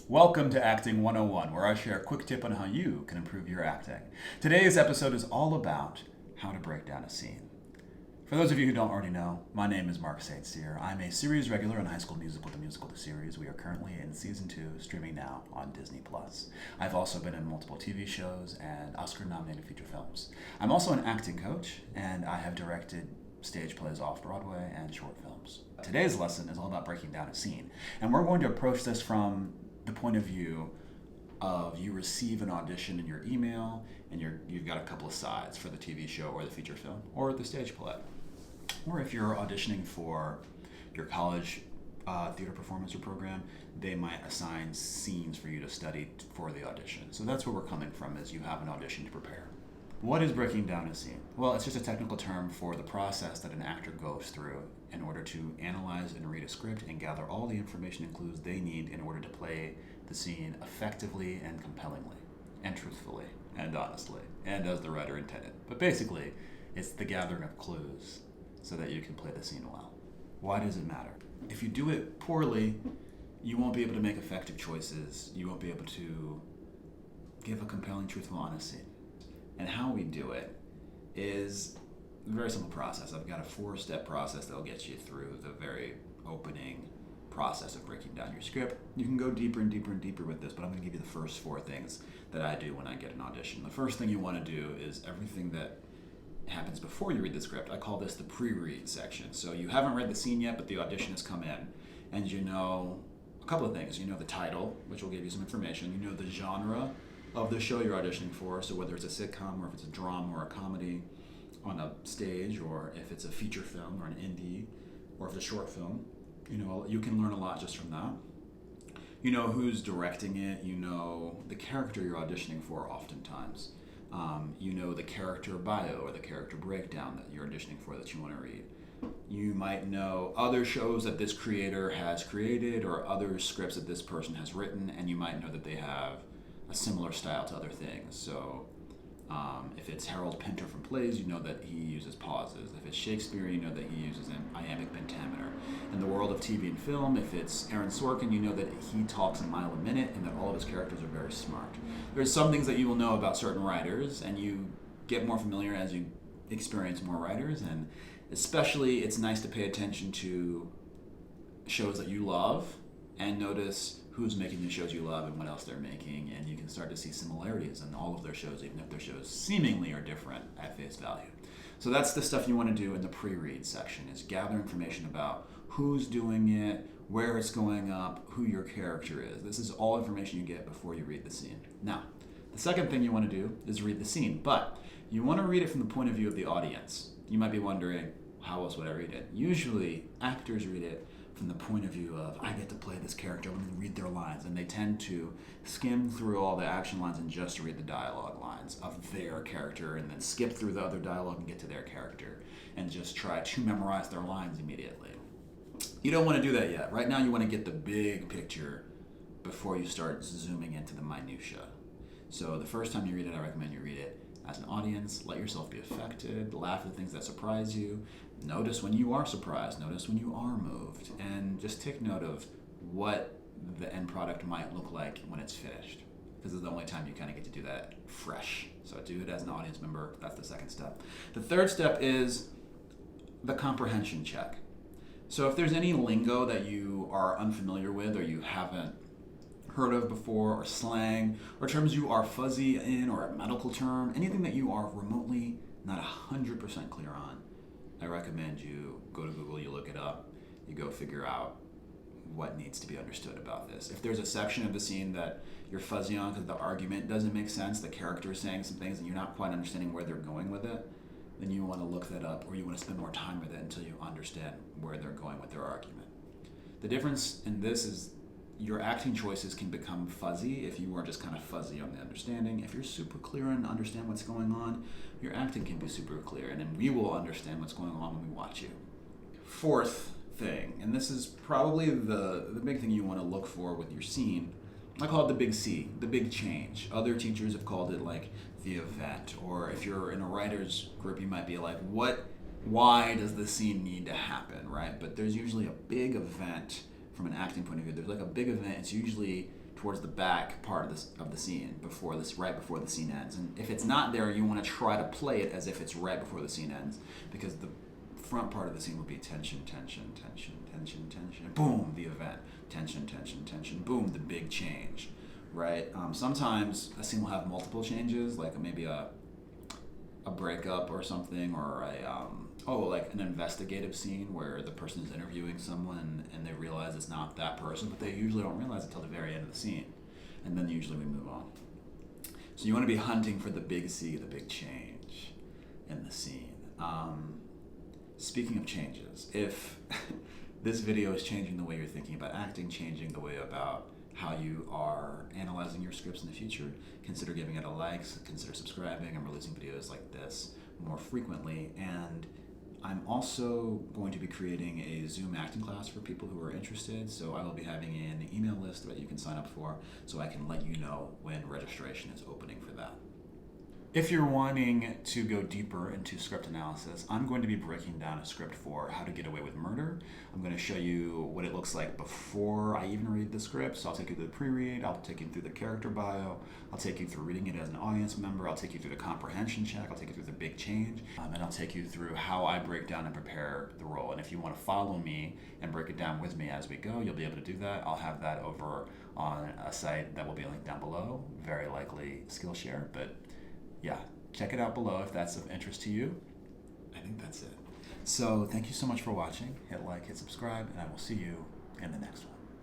Welcome to Acting 101, where I share a quick tip on how you can improve your acting. Today's episode is all about how to break down a scene. For those of you who don't already know, my name is Mark St. Cyr. I'm a series regular on High School Musical, the musical, the series. We are currently in season 2, streaming now on Disney+. I've also been in multiple TV shows and Oscar-nominated feature films. I'm also an acting coach, and I have directed stage plays off-Broadway and short films. Today's lesson is all about breaking down a scene, and we're going to approach this from the point of view of you receive an audition in your email, and you've got a couple of sides for the TV show or the feature film or the stage play. Or if you're auditioning for your college theater performance or program, they might assign scenes for you to study for the audition. So that's where we're coming from, is you have an audition to prepare. What is breaking down a scene? Well, it's just a technical term for the process that an actor goes through in order to analyze and read a script and gather all the information and clues they need in order to play the scene effectively and compellingly and truthfully and honestly and as the writer intended. But basically, it's the gathering of clues so that you can play the scene well. Why does it matter? If you do it poorly, you won't be able to make effective choices. You won't be able to give a compelling, truthful, honest scene. And how we do it is a very simple process. I've got a 4-step process that'll get you through the very opening process of breaking down your script. You can go deeper and deeper and deeper with this, but I'm going to give you the first 4 things that I do when I get an audition. The first thing you want to do is everything that happens before you read the script. I call this the pre-read section. So you haven't read the scene yet, but the audition has come in, and you know a couple of things. You know the title, which will give you some information. You know the genre of the show you're auditioning for, so whether it's a sitcom or if it's a drama or a comedy on a stage, or if it's a feature film or an indie, or if it's a short film, you can learn a lot just from that. You know who's directing it, you know the character you're auditioning for oftentimes. You know the character bio or the character breakdown that you're auditioning for that you want to read. You might know other shows that this creator has created or other scripts that this person has written, and you might know that they have a similar style to other things. So if it's Harold Pinter from plays, you know that he uses pauses. If it's Shakespeare, you know that he uses an iambic pentameter. In the world of TV and film, if it's Aaron Sorkin, you know that he talks a mile a minute and that all of his characters are very smart. There's some things that you will know about certain writers, and you get more familiar as you experience more writers, and especially it's nice to pay attention to shows that you love and notice who's making the shows you love and what else they're making, and you can start to see similarities in all of their shows, even if their shows seemingly are different at face value. So that's the stuff you want to do in the pre-read section, is gather information about who's doing it, where it's going up, who your character is. This is all information you get before you read the scene. Now, the second thing you want to do is read the scene, but you want to read it from the point of view of the audience. You might be wondering, how else would I read it? Usually, actors read it from the point of view of, I get to play this character, let me read their lines. And they tend to skim through all the action lines and just read the dialogue lines of their character, and then skip through the other dialogue and get to their character, and just try to memorize their lines immediately. You don't want to do that yet. Right now you want to get the big picture before you start zooming into the minutia. So the first time you read it, I recommend you read it as an audience. Let yourself be affected, laugh at things that surprise you, notice when you are surprised, notice when you are moved, and just take note of what the end product might look like when it's finished, because it's the only time you kind of get to do that fresh. So do it as an audience member. That's the second step. The third step is the comprehension check. So if there's any lingo that you are unfamiliar with or you haven't heard of before, or slang, or terms you are fuzzy in, or a medical term, anything that you are remotely not 100% clear on, I recommend you go to Google, you look it up, you go figure out what needs to be understood about this. If there's a section of the scene that you're fuzzy on because the argument doesn't make sense, the character is saying some things and you're not quite understanding where they're going with it, then you want to look that up, or you want to spend more time with it until you understand where they're going with their argument. The difference in this is your acting choices can become fuzzy if you are just kind of fuzzy on the understanding. If you're super clear and understand what's going on, your acting can be super clear, and then we will understand what's going on when we watch you. Fourth thing, and this is probably the big thing you want to look for with your scene, I call it the big C, the big change. Other teachers have called it like the event, or if you're in a writer's group, you might be like, why does the scene need to happen, right? But there's usually a big event from an acting point of view. There's like a big event. It's usually towards the back part of the scene right before the scene ends. And if it's not there, you want to try to play it as if it's right before the scene ends, because the front part of the scene will be tension, tension, tension, tension, tension, and boom, the event. Tension, tension, tension, boom, the big change, right? Sometimes a scene will have multiple changes, like maybe a breakup or something, or like an investigative scene where the person is interviewing someone and they realize it's not that person, but they usually don't realize it until the very end of the scene, and then usually we move on. So you want to be hunting for the big C, the big change in the scene. Speaking of changes, if this video is changing the way you're thinking about acting, changing the way about how you are analyzing your scripts in the future, consider giving it a like, consider subscribing. I'm releasing videos like this more frequently, and I'm also going to be creating a Zoom acting class for people who are interested, so I will be having an email list that you can sign up for so I can let you know when registration is opening for that. If you're wanting to go deeper into script analysis, I'm going to be breaking down a script for How to Get Away with Murder. I'm going to show you what it looks like before I even read the script. So I'll take you through the pre-read, I'll take you through the character bio, I'll take you through reading it as an audience member, I'll take you through the comprehension check, I'll take you through the big change, and I'll take you through how I break down and prepare the role. And if you want to follow me and break it down with me as we go, you'll be able to do that. I'll have that over on a site that will be linked down below, very likely Skillshare, but yeah, check it out below if that's of interest to you. I think that's it. So thank you so much for watching. Hit like, hit subscribe, and I will see you in the next one.